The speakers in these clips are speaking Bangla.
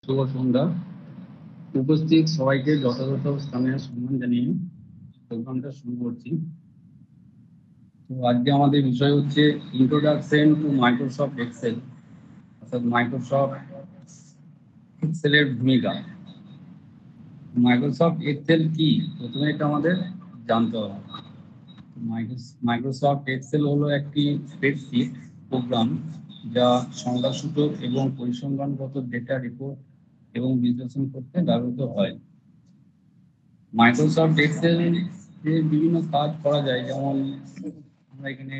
শুভ সন্ধ্যা। উপস্থিত সবাইকে যথাযথ স্থানে সম্মান জানিয়ে প্রোগ্রামটা শুরু করছি। তো আজকে আমাদের বিষয় হচ্ছে ইন্ট্রোডাকশন টু মাইক্রোসফট এক্সেল, অর্থাৎ মাইক্রোসফট এক্সেলের ভূমিকা। মাইক্রোসফট এক্সেল কি, প্রথমে এটা আমাদের জানতে হবে। মাইক্রোসফট এক্সেল হলো একটি স্প্রেডশিট প্রোগ্রাম যা সংখ্যাসূচক এবং পরিসংখ্যানগত ডেটা রিপোর্ট এবং বিশ্লেষণ করতে ব্যবহৃত হয়। মাইক্রোসফট এক্সেল বিভিন্ন কাজ করা যায়, যেমন আমরা এখানে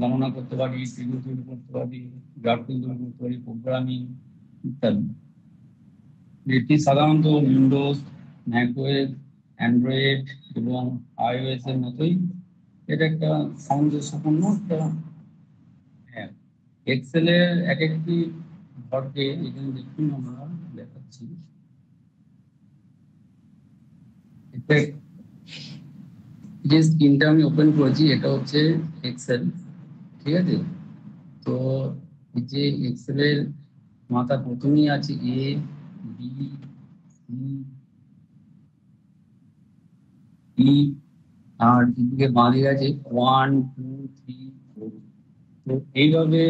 গণনা করতে পারি, টেবিল তৈরি করতে পারি, গ্রাফিক্স তৈরি করতে পারি, প্রোগ্রামিং ইত্যাদি। এটি সাধারণত উইন্ডোজ, ম্যাকওএস, অ্যান্ড্রয়েড এবং আইওএস এর মতোই এটা একটা সামঞ্জস্যপূর্ণ একটা অ্যাপ। এক্সেলের এক একটি ঘরকে এখানে দেখুন, আমরা দেখাচ্ছি। যে স্ক্রিনটা আমি ওপেন করেছি এটা হচ্ছে এক্সেল, ঠিক আছে। তো এই যে এক্সেলের মাথা প্রথমেই আছে এ, বি, সি, ডি, আর এদিকে বাঁদিকে আছে 1, 2, 3, 4। তো এইভাবে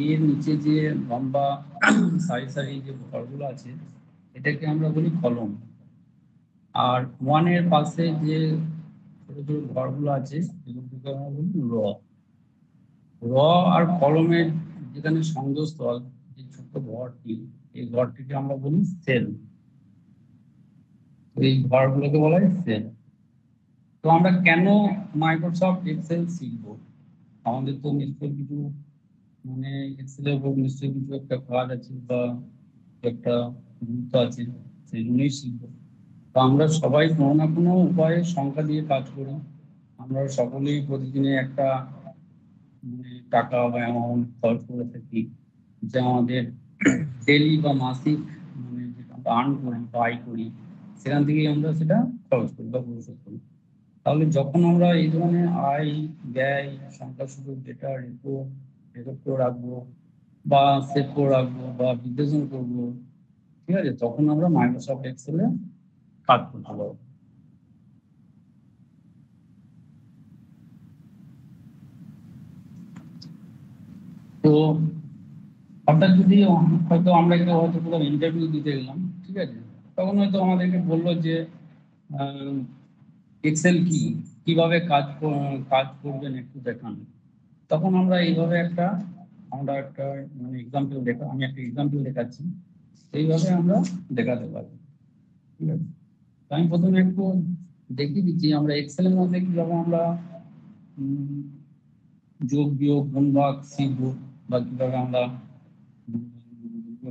এর নিচে যে লম্বা সারি সারি যে ঘরগুলো আছে এটাকে আমরা বলি কলম। আর 1 এর পাশে যে ছোট ছোট ঘরগুলো আছে এগুলোকে আমরা বলি র। র আর কলমের যেখানে সংযোগস্থল, যে ছোট ঘরটি, এই ঘরটিকে আমরা বলি সেল। এই ঘরগুলোকে বলা হয় সেল। তো আমরা কেন মাইক্রোসফট এক্সেল শিখবো? আমাদের তো নিশ্চয়ই কিছু, মানে এক্সেলের উপর নিশ্চয়ই কিছু একটা কাজ আছে বা একটা গুরুত্ব আছে, সেই জন্যই শিখবো। তো আমরা সবাই কোনো না কোনো উপায়ে সংখ্যা দিয়ে কাজ করি। আমরা সকলেই প্রতিদিনে একটা টাকা বা অ্যামাউন্ট খরচ করে থাকি, যা আমাদের ডেলি বা মাসিক, যেটা আমরা আর্ন করি বা আয় করি, সেখান থেকেই আমরা সেটা খরচ করি বা পরিশোধ করি। তাহলে যখন আমরা এই ধরনের আয় ব্যয় সংখ্যাসূচক ডেটা রেকর্ড করে রাখবো বা সেভ করে রাখবো বা বিশ্লেষণ করবো, ঠিক আছে, তখন আমরা মাইক্রোসফট এক্সেলে কাজ করতে পারবো। তো হঠাৎ যদি হয়তো আমরা হয়তো কোথাও ইন্টারভিউ দিতে গেলাম, ঠিক আছে, তখন হয়তো আমাদেরকে বললো যে এক্সেল কি, কিভাবে কাজ করবেন একটু দেখান। তখন আমরা এইভাবে একটা এক্সাম্পল আমি একটা এক্সাম্পল দেখাচ্ছি, এইভাবে আমরা দেখাতে পারি, ঠিক আছে। আমি প্রথমে একটু দেখিয়ে দিচ্ছি আমরা এক্সেলের মধ্যে কিভাবে আমরা যোগ বিয়োগ গুণ ভাগ শিখবো, বা কিভাবে আমরা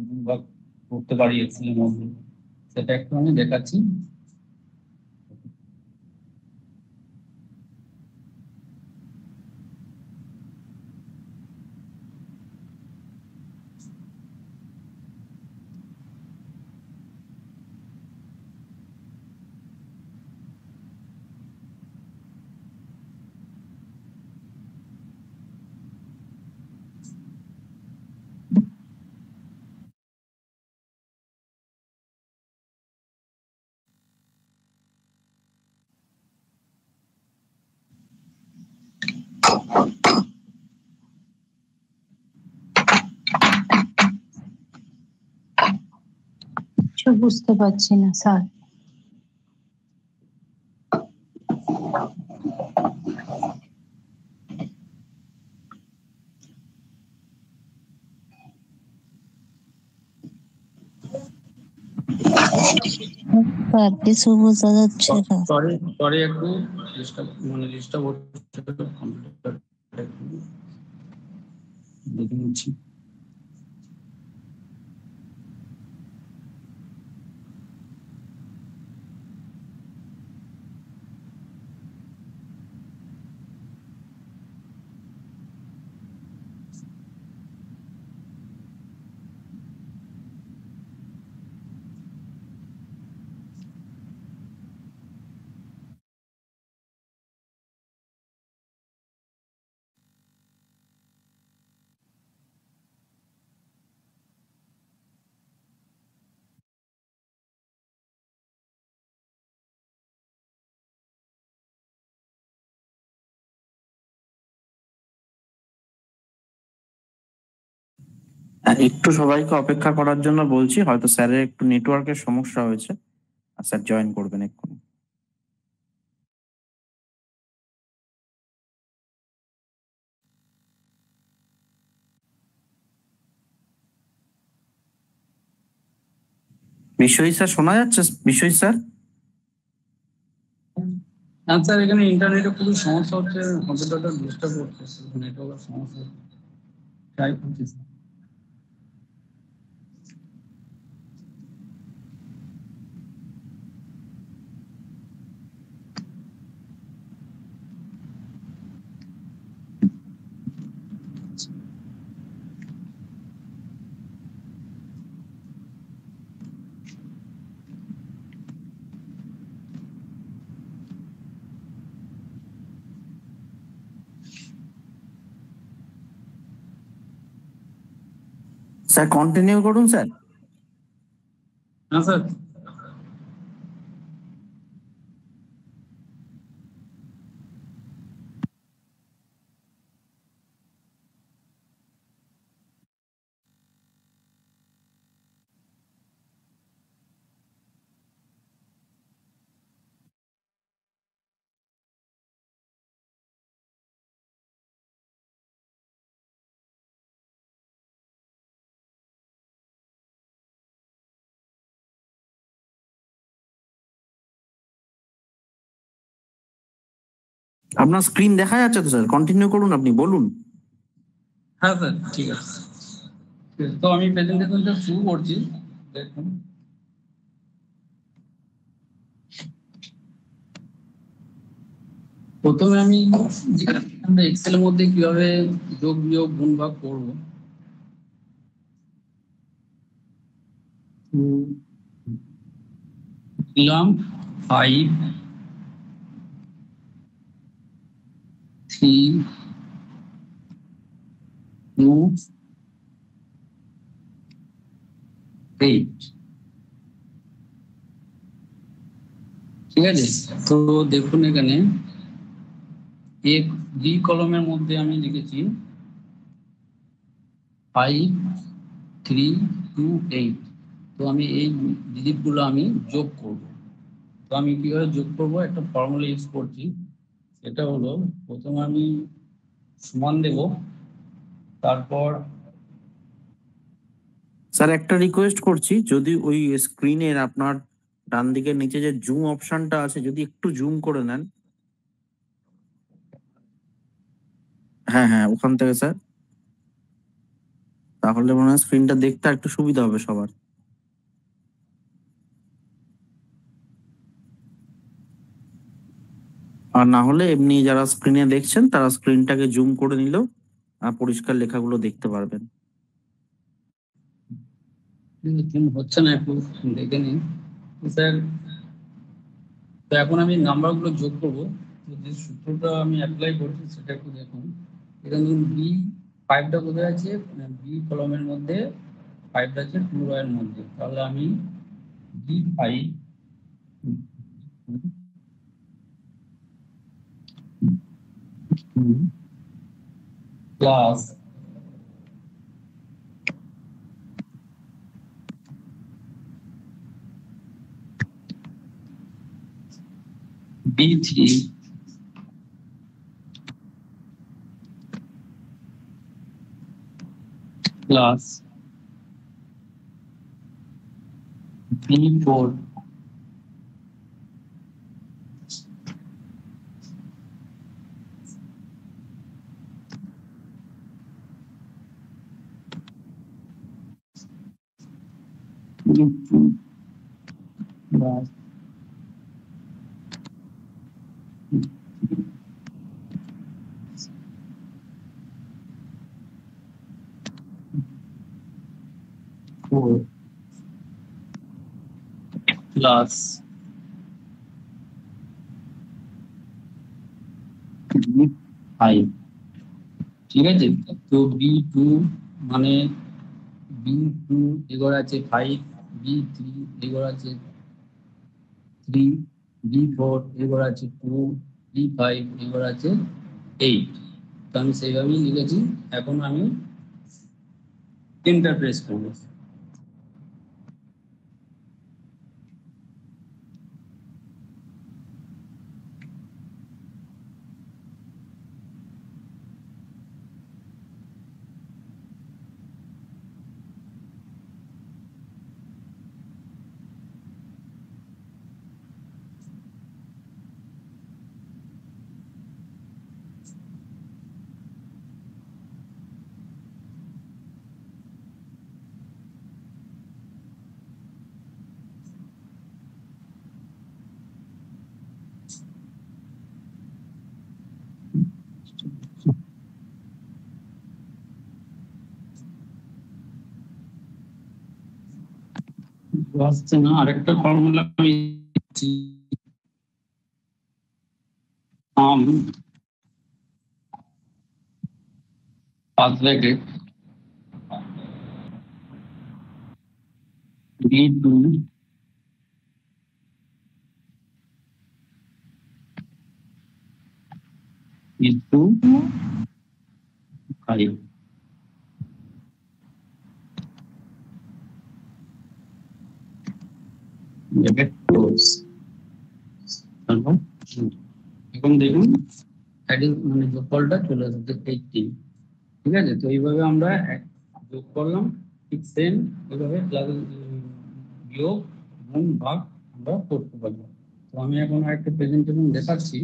গুণ ভাগ করতে পারি এক্সেলের মধ্যে, সেটা একটু আমি দেখাচ্ছি। বুঝতে পারছি না স্যার। কিছু বোঝা যাচ্ছে না। সরি একটু ডিস্টার্ব হচ্ছে, দেখে নিচ্ছি। একটু সবাইকে অপেক্ষা করার জন্য বলছি, হয়তো স্যারের একটু নেটওয়ার্কের সমস্যা হয়েছে, আর স্যার জয়েন করবেন এক্ষুনি। বিশ্বজিৎ স্যার শোনা যাচ্ছে? বিশ্বজিৎ স্যার? হ্যাঁ স্যার, এখানে ইন্টারনেটে খুবই সমস্যা হচ্ছে, কম্পিউটারটা ডিস্টার্ব করতেছে, নেটওয়ার্কের সমস্যা হচ্ছে। ট্রাই করছি স্যার। স্যার কন্টিনিউ করুন স্যার। হ্যাঁ স্যার। আপনার স্ক্রিন দেখা যাচ্ছে তো স্যার? কন্টিনিউ করুন, আপনি বলুন। হ্যাঁ স্যার, ঠিক আছে। তো আমি প্রেজেন্টেশনটা শুরু করছি, দেখুন। প্রথমে আমি এক্সেল এর মধ্যে কিভাবে যোগ বিয়োগ গুণ ভাগ করব। দিলাম 5 3 2 8, ঠিক আছে। তো দেখুন এখানে এ বি কলমের মধ্যে আমি লিখেছি 5 3 2 8। তো আমি এই ডিজিট গুলো আমি যোগ করব। তো আমি কিভাবে যোগ করব, একটা ফর্মুলা ইউজ করছি। সেটা হলো, প্রথমে আমি সমান দেব, তারপর স্যার একটা রিকোয়েস্ট করছি, যদি ওই স্ক্রিনের আপনার ডান দিকের নিচে যে জুম অপশনটা আছে, যদি একটু জুম করে নেন। হ্যাঁ হ্যাঁ, ওখান থেকে স্যার, তাহলে মনে হয় স্ক্রিনটা দেখতে একটু সুবিধা হবে সবার। আর না হলে এমনি যারা স্ক্রিনে দেখছেন তারা স্ক্রিনটাকে জুম করে নিলেও পরিষ্কার লেখাগুলো দেখতে পারবেন। হচ্ছে না, একটু দেখে নিন স্যার। তো এখন আমি নাম্বারগুলো যোগ করবো। তো যে সূত্রটা আমি অ্যাপ্লাই করছি সেটা একটু দেখুন। এখানে বি 5টা কোথায় আছে, বি কলমের মধ্যে 5টা আছে 2 এর মধ্যে। তাহলে আমি B 5 plus B3 plus B4 plus B4 plus B5, ঠিক আছে। তো B2 মানে B2 এগোর আছে 5, B3 এগোর আছে 3, B4 এগোর আছে 2, B5 এগোর আছে 8। তো আমি সেইভাবেই লিখেছি। এখন আমি এন্টার প্রেস করবো। আসছে না, আরেকটা ফর্মুলা আমি first bracket B2 is to 5. Bracket close. এখন দেখুন মানে যোগফলটা চলে আসছে 18, ঠিক আছে? তো এইভাবে আমরা যোগ করলাম, ঠিক সেম এইভাবে বিয়োগ গুণ ভাগ আমরা করতে পারবো। তো আমি এখন আরেকটা প্রেজেন্টেশন দেখাচ্ছি।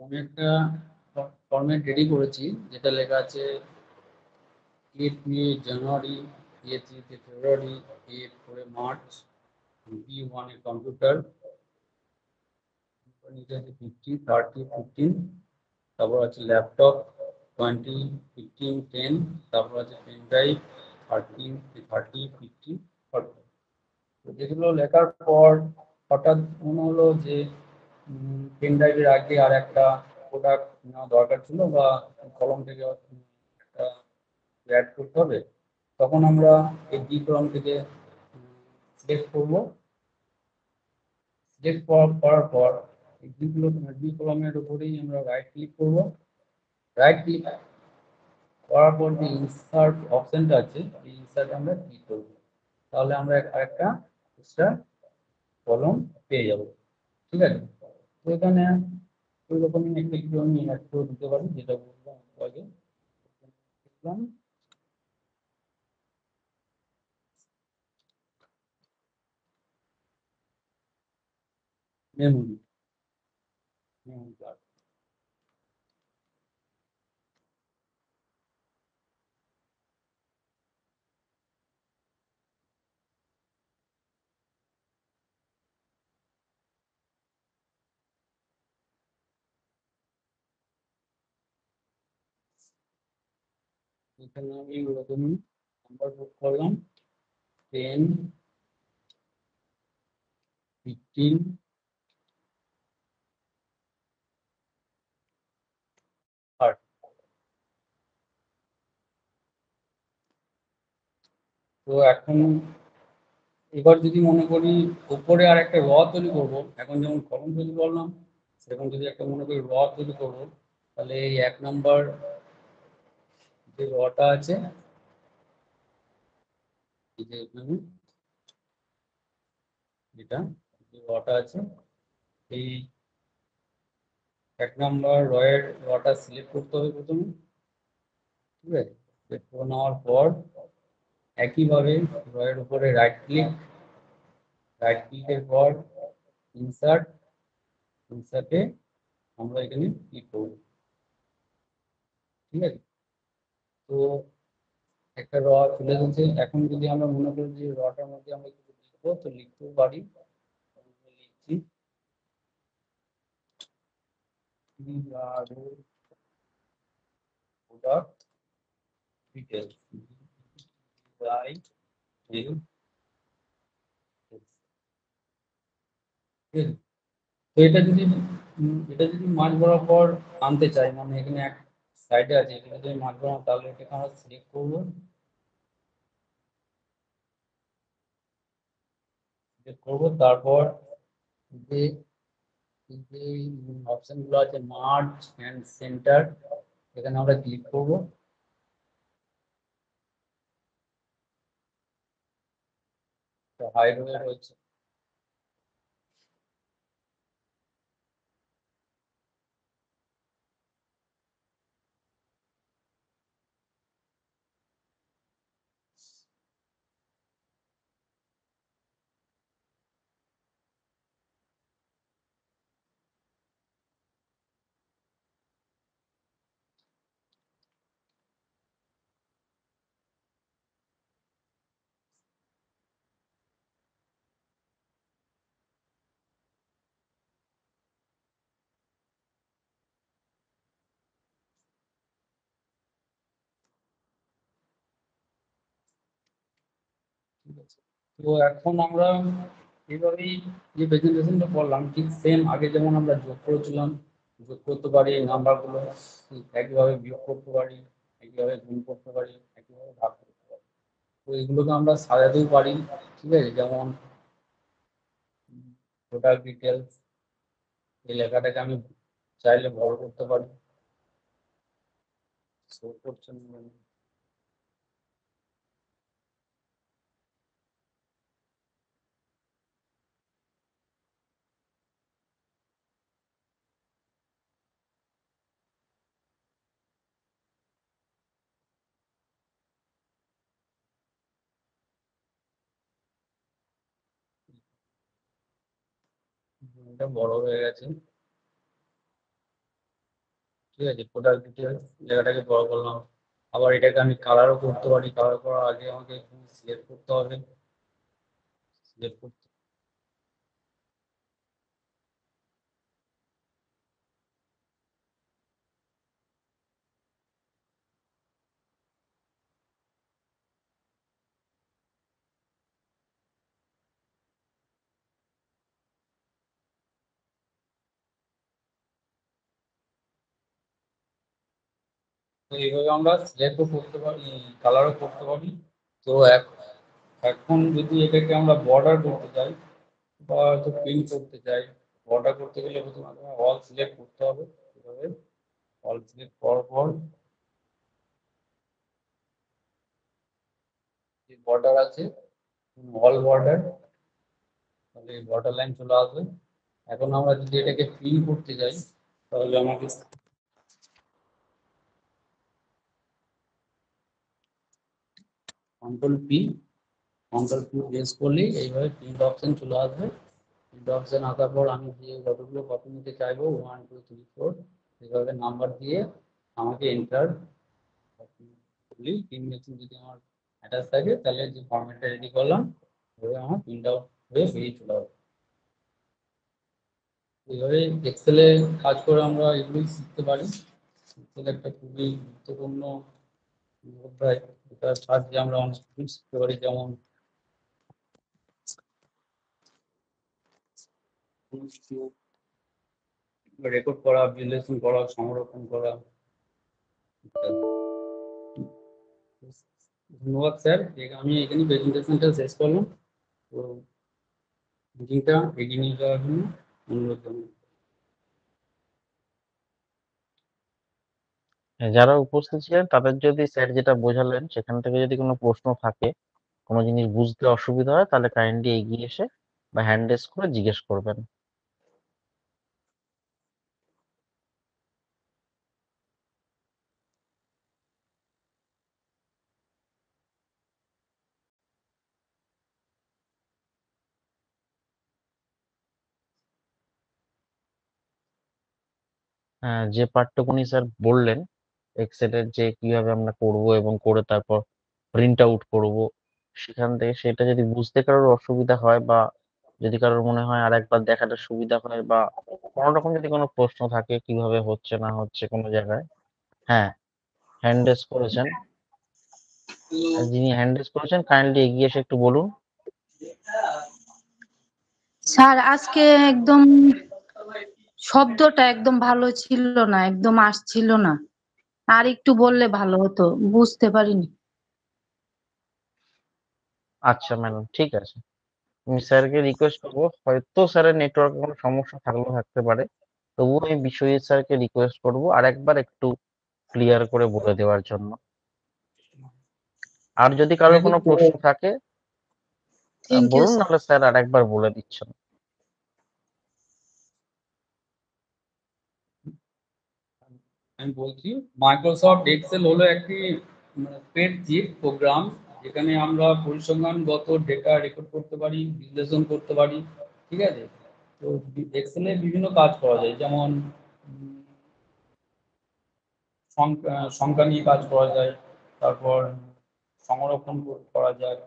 আমি একটা ফরম্যাট রেডি করেছি, যেটা লেখা আছে A2 এ জানুয়ারি, A3 তে ফেব্রুয়ারি, A4 A March, B1 a computer, নিচে আছে 50, 30, 15, তারপর আছে ল্যাপটপ 20, 15, 10, তারপর আছে পেন ড্রাইভ 13, 30, 50, 40। তো যেগুলো লেখার পর হঠাৎ মনে হলো যে পেন ড্রাইভের আগে আর একটা প্রোডাক্ট নেওয়া দরকার ছিল, বা কলম থেকে একটা অ্যাড করতে হবে, তখন আমরা এই ডি কলম থেকে সিলেক্ট করবো। সিলেক্ট করার পর ডি কলমের উপরেই আমরা রাইট ক্লিক করবো। রাইট ক্লিক করার পর যে ইনসার্ট অপশনটা আছে, এই ইনসার্ট আমরা ক্লিক করবো। তাহলে আমরা আরেকটা এক্সট্রা কলম পেয়ে যাব। ঠিক আছে, তো এখানে ওই রকমই একটা কিছু আমি অ্যাড করে দিতে পারি, যেটা বললাম একটু আগে। লিখলাম মেমোরি, মেমোরি কার্ড। এখানে আমি ওরকমই নাম্বার পুট করলাম 10, 15, 30। তো এখন এবার যদি মনে করি উপরে আর একটা র তৈরি করবো, এখন যেমন কলম তৈরি করলাম, সেরকম যদি একটা মনে করি র তৈরি করবো, তাহলে এই 1 নাম্বার যে রটা আছে, এই যে এখানে যেটা যে রটা আছে, এই 1 নাম্বার রটা সিলেক্ট করতে হবে প্রথমে। ঠিক আছে, সিলেক্ট করে নেওয়ার পর একইভাবে রয়ের উপরে রাইট ক্লিকের পর ইনসার্টে আমরা এখানে ক্লিক করবো। ঠিক আছে, তো একটা র তুলে দিচ্ছে। এখন যদি আমরা মনে করি যে রটার মধ্যে আমরা কিছু লিখবো, তো লিখতেও পারি। লিখছি প্রোডাক্ট ডিটেলস, তো এটা যদি মাঝ বরাবর আনতে চাই, মানে এখানে এক সাইডে আছে, এটা যদি মাঝ বরাবর, তাহলে এটাকে আমরা সিলেক্ট করবো। তারপর যে যে অপশন গুলো আছে মার্জ এন্ড সেন্টার, এখানে আমরা ক্লিক করবো। হাইড হয়ে রয়েছে। ঠিক আছে, তো এখন আমরা এইভাবেই যে প্রেজেন্টেশনটা করলাম, ঠিক সেম আগে যেমন আমরা যোগ করেছিলাম, যোগ করতে পারি এই নাম্বারগুলো, একইভাবে বিয়োগ করতে পারি, একইভাবে গুণ করতে পারি, একইভাবে ভাগ করতে পারি। তো এগুলোকে আমরা সাজাতেও পারি। ঠিক আছে, যেমন প্রোডাক্ট ডিটেলস, এই লেখাটাকে আমি চাইলে বড় করতে পারি। শো করছে না। এটা বড় হয়ে গেছে। ঠিক আছে, প্রোডাক্ট ডিটেলস জায়গাটাকে বড় করলাম। আবার এটাকে আমি কালারও করতে পারি। কালার করার আগে আমাকে সিলেক্ট করতে হবে। সিলেক্ট করতে তো এইভাবে আমরা সিলেক্টও করতে পারি, কালারও করতে পারি। তো এখন যদি এটাকে আমরা বর্ডার করতে চাই বা হয়তো প্রিন্ট করতে চাই, বর্ডার করতে গেলে প্রথমে আমাদের অল সিলেক্ট করতে হবে। এভাবে অল সিলেক্ট করার পর যে বর্ডার আছে, অল বর্ডার, তাহলে বর্ডার লাইন চলে আসবে। এখন আমরা যদি এটাকে ফিল করতে যাই তাহলে আমাকে কন্ট্রোল পি প্রেস করলেই এইভাবে প্রিন্ট অপশন চলে আসবে। প্রিন্ট অপশন আসার পর আমি যে যতগুলো কপি নিতে চাইবো 1 2 3 4 এইভাবে নাম্বার দিয়ে আমাকে এন্টার করলেই প্রিন্ট মেশিন যদি আমার অ্যাটাচ থাকে তাহলে যে ফরম্যাটটা রেডি করলাম ওই আমার প্রিন্ট আউট হয়ে বেরিয়ে চলে আসবে। এইভাবে এক্সেলে কাজ করে আমরা এগুলোই শিখতে পারি। এক্সেল একটা খুবই গুরুত্বপূর্ণ অধ্যায়, এটার সাহায্যে আমরা অনেক কিছু শিখতে পারি, যেমন রেকর্ড করা, বিশ্লেষণ করা, সংরক্ষণ করা ইত্যাদি। ধন্যবাদ স্যার, আমি এখানে প্রেজেন্টেশনটা শেষ করলাম। তো মিটিংটা এগিয়ে নিয়ে যাওয়ার জন্য অনুরোধ জানাই। যারা উপস্থিত ছিলেন তাদের যদি স্যার যেটা বোঝালেন সেখান থেকে যদি কোনো প্রশ্ন থাকে, কোনো জিনিস বুঝতে অসুবিধা হয়, তাহলে কাইন্ডলি এগিয়ে এসে বা হ্যান্ড রেজ করে জিজ্ঞেস করবেন। যে পার্টটুকুনি স্যার বললেন এক্সেলের যে কিভাবে আমরা করব এবং করে তারপর প্রিন্ট আউট করব, সেখান থেকে সেটা যদি বুঝতে কারোর অসুবিধা হয় বা যদি কারোর মনে হয় আর একবার দেখাটা সুবিধা হয় বা কোনো রকম যদি কোনো প্রশ্ন থাকে কিভাবে হচ্ছে না হচ্ছে কোনো জায়গায়, হ্যাঁ, হ্যান্ড রেজ করেছেন, যিনি হ্যান্ড রেজ করেছেন কাইন্ডলি এগিয়ে এসে একটু বলুন। স্যার আজকে একদম শব্দটা একদম ভালো ছিল না, একদম আসছিল না। আর একটু বললে ভালো হতো, বুঝতে পারিনি। আচ্ছা ম্যাডাম, ঠিক আছে, আমি স্যারকে রিকোয়েস্ট করবো, হয়তো স্যারের নেটওয়ার্কে কোনো সমস্যা থাকলেও থাকতে পারে, তবুও আমি বিশ্বজিৎ স্যারকে রিকোয়েস্ট করবো আর একবার একটু ক্লিয়ার করে বলে দেওয়ার জন্য। আর যদি কারোর কোনো প্রশ্ন থাকে থ্যাংক ইউ বলুন, স্যার। নাহলে স্যার আর একবার বলে দিচ্ছেন। আমি বলছি, মাইক্রোসফট এক্সেল হলো একটি স্প্রেডশিট প্রোগ্রাম, যেখানে আমরা পরিসংখ্যানগত ডেটা রেকর্ড করতে পারি, বিশ্লেষণ করতে পারি। ঠিক আছে, তো এক্সেলে বিভিন্ন কাজ করা যায়, যেমন সংখ্যা নিয়ে কাজ করা যায়, তারপর সংরক্ষণ করা যায়।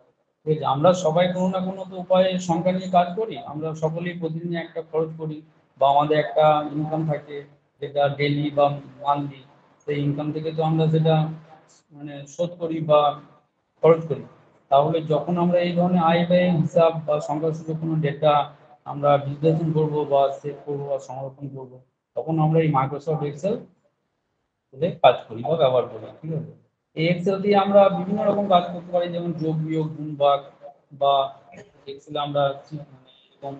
ঠিক আছে, আমরা সবাই কোনো না কোনো তো উপায়ে সংখ্যা নিয়ে কাজ করি, আমরা সকলেই প্রতিদিন একটা খরচ করি বা আমাদের একটা ইনকাম থাকে, যেটা ডেলি বা মান্থলি, সেই ইনকাম থেকে তো আমরা সেটা শোধ করি বা খরচ করি। তাহলে যখন আমরা এই ধরনের আয় ব্যয়ের হিসাব বা সংখ্যাসূচক কোনো ডেটা আমরা বিশ্লেষণ করবো বা সেভ করবো বা সংরক্ষণ করবো, তখন আমরা এই মাইক্রোসফট এক্সেল কাজ করি বা ব্যবহার করি। ঠিক আছে, এই এক্সেল দিয়ে আমরা বিভিন্ন রকম কাজ করতে পারি, যেমন যোগ বিয়োগ গুণ ভাগ, বা এক্সেলে আমরা এরকম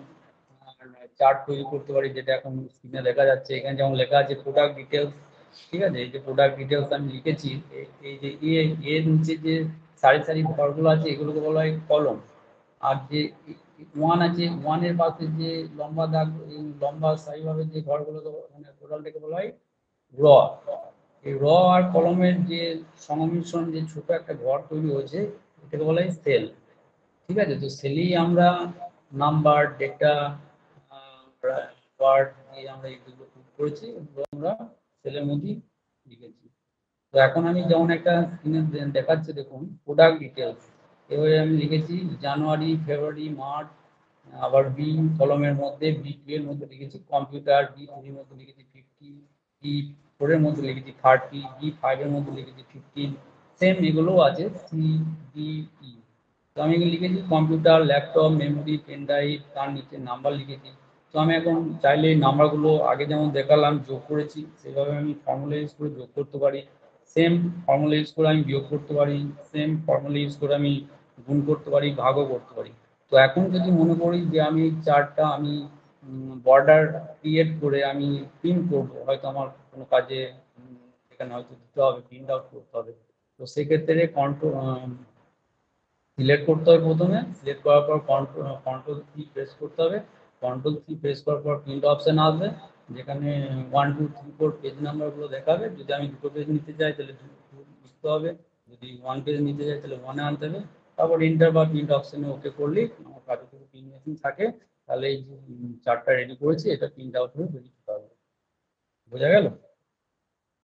চার্ট তৈরি করতে পারি, যেটা এখন স্ক্রিনে দেখা যাচ্ছে। এখানে যেমন লেখা আছে প্রোডাক্ট ডিটেলস। ঠিক আছে, এই যে প্রোডাক্ট ডিটেলস আমি লিখেছি, এই যে এর নিচে যে সারি সারি ঘরগুলো আছে এগুলোকে বলা হয় কলম। আর যে ওয়ান আছে, ওয়ানের পাশে যে লম্বা দাগ, এই লম্বা সারিভাবে যে ঘরগুলোকে টোটালটাকে বলা হয় র। এই র আর কলমের যে সংমিশ্রণ, যে ছোট একটা ঘর তৈরি হয়েছে, এটাকে বলা হয় সেল। ঠিক আছে, তো সেলেই আমরা নাম্বার, ডেটা, ওয়ার্ড দিয়ে আমরা এইগুলো করেছি, এগুলো আমরা সেলের মধ্যেই লিখেছি। তো এখন আমি যেমন একটা স্ক্রিনে দেখাচ্ছে, দেখুন প্রোডাক্ট ডিটেলস, এবারে আমি লিখেছি জানুয়ারি, ফেব্রুয়ারি, মার্চ। আবার বি কলমের মধ্যে বি2 এর মধ্যে লিখেছি কম্পিউটার, বি3 এর মধ্যে লিখেছি 50, বি4 এর মধ্যে লিখেছি 30, বি5 এর মধ্যে লিখেছি 15। সেম এগুলো আছে সি, ডি, ই। তো আমি এখানে লিখেছি computer, laptop, memory, pen drive, তার নিচে নাম্বার লিখেছি। তো আমি এখন চাইলে এই নাম্বারগুলো আগে যেমন দেখালাম যোগ করেছি, সেভাবে আমি ফর্মুলা ইউজ করে যোগ করতে পারি। সেম ফর্মুলা ইউজ করে আমি বিয়োগ করতে পারি, সেম ফর্মুলা ইউজ করে আমি গুণ করতে পারি, ভাগও করতে পারি। তো এখন যদি মনে করি যে আমি চার্টটা আমি বর্ডার ক্রিয়েট করে আমি প্রিন্ট করবো, হয়তো আমার কোনো কাজে এখানে হয়তো দিতে হবে, প্রিন্ট আউট করতে হবে, তো সেক্ষেত্রে সিলেক্ট করতে হবে, প্রথমে সিলেক্ট করার পর কন্ট্রোল সি প্রেস করতে হবে। কন্ট্রোল সি প্রেস করার পর প্রিন্ট অপশন আসবে, যেখানে 1 2 3 4 পেজ নাম্বারগুলো দেখাবে। যদি আমি 2 পেজ নিতে চাই তাহলে 2 লিখতে হবে, যদি 1 পেজ নিতে চাই তাহলে 1 আনতে হবে। তারপর ইন্টার বা প্রিন্ট অপশনে ওকে করলেই আমার কাছে যদি প্রিন্ট মেশিন থাকে তাহলে এই যে চার্টটা রেডি করেছি এটা প্রিন্ট আউট হয়ে বেরিয়ে যেতে হবে। বোঝা গেল?